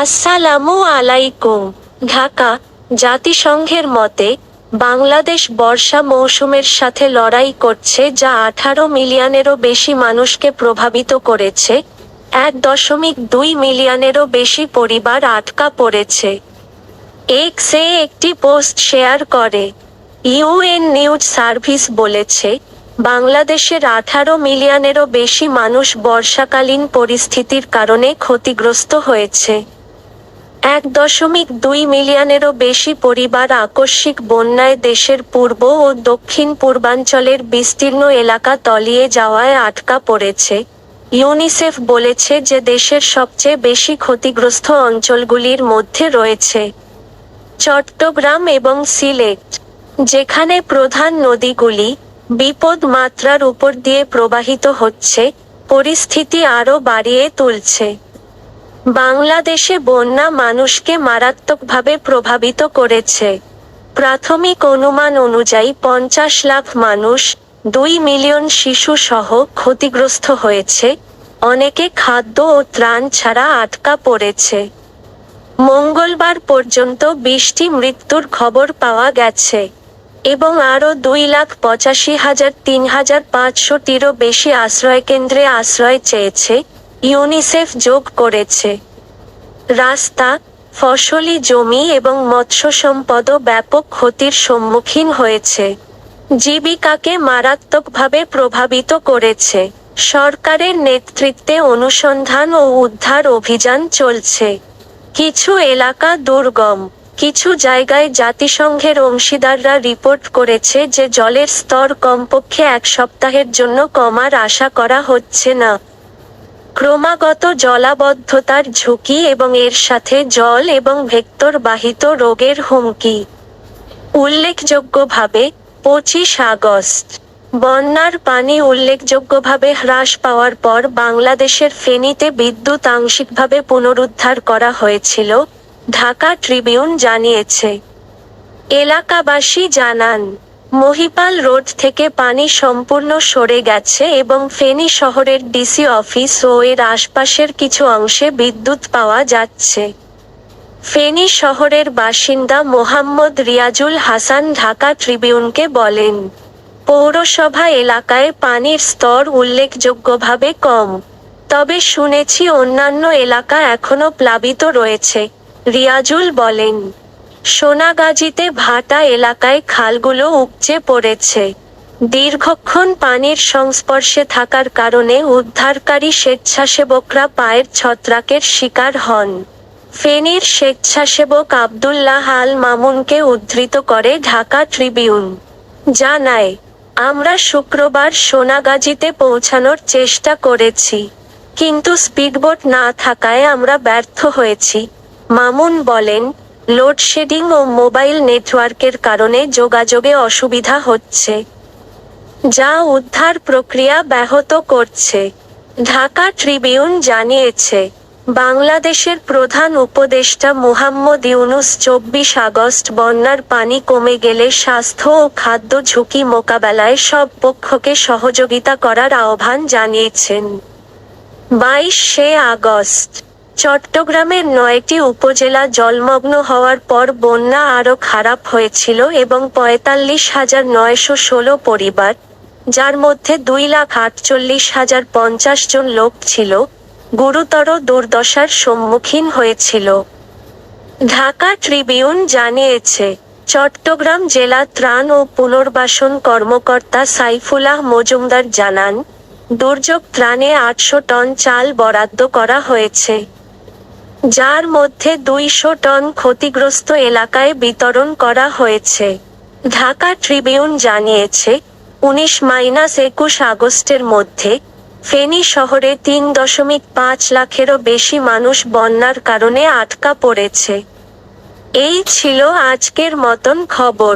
আসসালামু আলাইকুম। ঢাকা। জাতিসংঘের মতে, বাংলাদেশ বর্ষা মৌসুমের সাথে লড়াই করছে যা 18 মিলিয়নেরও বেশি মানুষকে প্রভাবিত করেছে। 1.2 মিলিয়নেরও বেশি পরিবার আটকা পড়েছে। এক্সে একটি পোস্ট শেয়ার করে ইউএন নিউজ সার্ভিস বলেছে, বাংলাদেশের 18 মিলিয়নেরও বেশি মানুষ বর্ষাকালীন পরিস্থিতির কারণে ক্ষতিগ্রস্ত হয়েছে। 1.2 মিলিয়নেরও বেশি পরিবার আকস্মিক বন্যায় দেশের পূর্ব ও দক্ষিণ পূর্বাঞ্চলের বিস্তীর্ণ এলাকা তলিয়ে যাওয়ায় আটকা পড়েছে। ইউনিসেফ বলেছে যে দেশের সবচেয়ে বেশি ক্ষতিগ্রস্ত অঞ্চলগুলির মধ্যে রয়েছে চট্টগ্রাম এবং সিলেট, যেখানে প্রধান নদীগুলি বিপদ মাত্রার উপর দিয়ে প্রবাহিত হচ্ছে, পরিস্থিতি আরও বাড়িয়ে তুলছে। বাংলাদেশে বন্যা মানুষকে মারাত্মকভাবে প্রভাবিত করেছে। প্রাথমিক অনুমান অনুযায়ী 50 লাখ মানুষ, 2 মিলিয়ন শিশু সহ ক্ষতিগ্রস্ত হয়েছে। অনেকে খাদ্য ও ত্রাণ ছাড়া আটকা পড়েছে। মঙ্গলবার পর্যন্ত 20টি মৃত্যুর খবর পাওয়া গেছে এবং আরও 2,85,3500টিরও বেশি আশ্রয়কেন্দ্রে আশ্রয় চেয়েছে, ইউনিসেফ যোগ করেছে। রাস্তা, ফসলি জমি এবং মৎস্য সম্পদও ব্যাপক ক্ষতির সম্মুখীন হয়েছে। জীবিকাকে মারাত্মকভাবে প্রভাবিত করেছে। সরকারের নেতৃত্বে অনুসন্ধান ও উদ্ধার অভিযান চলছে। কিছু এলাকা দুর্গম। কিছু জায়গায় জাতিসংঘের অংশীদাররা রিপোর্ট করেছে যে জলের স্তর কমপক্ষে 1 সপ্তাহের জন্য কমার আশা করা হচ্ছে না। ক্রমাগত জলাবদ্ধতার ঝুঁকি এবং এর সাথে জল এবং ভেক্টর বাহিত রোগের হুমকি। উল্লেখযোগ্যভাবে, 25 আগস্ট বন্যার পানি উল্লেখযোগ্যভাবে হ্রাস পাওয়ার পর বাংলাদেশের ফেনীতে বিদ্যুৎ আংশিকভাবে পুনরুদ্ধার করা হয়েছিল, ঢাকা ট্রিবিউন জানিয়েছে। এলাকাবাসী জানান, মহিপাল রোড থেকে পানি সম্পূর্ণ সরে গেছে এবং ফেনী শহরের ডিসি অফিস ও এর আশপাশের কিছু অংশে বিদ্যুৎ পাওয়া যাচ্ছে। ফেনী শহরের বাসিন্দা মোহাম্মদ রিয়াজুল হাসান ঢাকা ট্রিবিউনকে বলেন, পৌরসভা এলাকায় পানির স্তর উল্লেখযোগ্যভাবে কম, তবে শুনেছি অন্যান্য এলাকা এখনো প্লাবিত রয়েছে। রিয়াজুল বলেন, সোনাগাজীতে ভাটা এলাকায় খালগুলো উপচে পড়েছে। দীর্ঘক্ষণ পানির সংস্পর্শে থাকার কারণে উদ্ধারকারী স্বেচ্ছাসেবকরা পায়ের ছত্রাকের শিকার হন। ফেনীর স্বেচ্ছাসেবক আব্দুল্লাহ আল মামুনকে উদ্ধৃত করে ঢাকা ট্রিবিউন জানায়, আমরা শুক্রবার সোনাগাজীতে পৌঁছানোর চেষ্টা করেছি, কিন্তু স্পিডবোট না থাকায় আমরা ব্যর্থ হয়েছি। মামুন বলেন, লোডশেডিং ও মোবাইল নেটওয়ার্কের কারণে যোগাযোগে অসুবিধা হচ্ছে, যা উদ্ধার প্রক্রিয়া ব্যাহত করছে। ঢাকা ট্রিবিউন জানিয়েছে, বাংলাদেশের প্রধান উপদেষ্টা মুহাম্মদ ইউনূস 24 আগস্ট বন্যার পানি কমে গেলে স্বাস্থ্য ও খাদ্য ঝুঁকি মোকাবেলায় সব পক্ষকে সহযোগিতা করার আহ্বান জানিয়েছেন। 22শে আগস্ট চট্টগ্রামের 9টি উপজেলা জলমগ্ন হওয়ার পর বন্যা আরও খারাপ হয়েছিল এবং 45,916 পরিবার, যার মধ্যে 2,48,050 জন লোক ছিল, গুরুতর দুর্দশার সম্মুখীন হয়েছিল। ঢাকা ট্রিবিউন জানিয়েছে, চট্টগ্রাম জেলা ত্রাণ ও পুনর্বাসন কর্মকর্তা সাইফুল্লাহ মজুমদার জানান, দুর্যোগ ত্রাণে 800 টন চাল বরাদ্দ করা হয়েছে, যার মধ্যে 200 টন ক্ষতিগ্রস্ত এলাকায় বিতরণ করা হয়েছে। ঢাকা ট্রিবিউন জানিয়েছে, 19-21 আগস্টের মধ্যে ফেনী শহরে 3.5 লাখেরও বেশি মানুষ বন্যার কারণে আটকা পড়েছে। এই ছিল আজকের মতন খবর।